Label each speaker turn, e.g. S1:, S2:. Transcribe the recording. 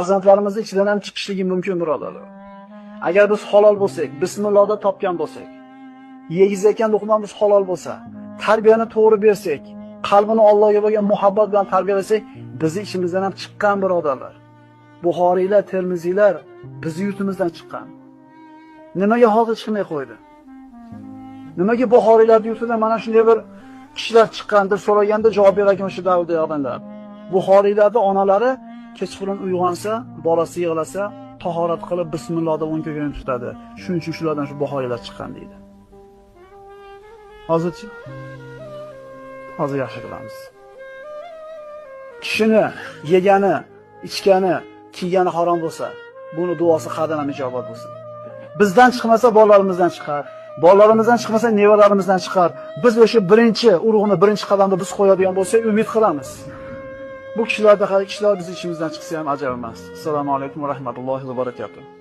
S1: farzandlarimizni ichidan ham chiqishligi mumkin, birodarlar. Agar biz halol bo'lsak, bismillohda topgan bo'lsak, yeyizayotgan luqmamiz halol bo'lsa, tarbiyani to'g'ri bersak, qalbini Allohga bo'lgan muhabbat bilan tarbiyalasak, bizni ishimizdan ham chiqqan, birodarlar. Buxoriylar, Termiziylar bizni yurtimizdan chiqqan. Nimaga hozir chiqmay qo'ydi? Nimaga Buxoriylar yurtidan mana shunday bir kishilar chiqqan deb so'raganda javob bergan shu davrda odamlar. Buxoriylarning onalari kechqurun uyg'onsa, bolasi yig'lasa, tahorat qilib bismillohda o'ng ko'krini tutadi. Shuning uchun shulardan shu Buxoriylar chiqqan deydi. Hozirchi? Hozir yaxshi qilamiz. Kishini yegani, ichgani, kiygani harom bo'lsa, buni duosi qadam ijobat bo'lsin. Bizdan chiqmasa bolalarimizdan chiqar. Bolalarimizdan chiqmasa nevaralarimizdan chiqar. Biz o'sha birinchi urug'ni, birinchi qadamda biz qo'yadigan bo'lsak, umid qilamiz. Bu kishilar biz ishimizdan chiqsa ham ajab emas. Assalomu alaykum va rahmatullohi va barakatuh.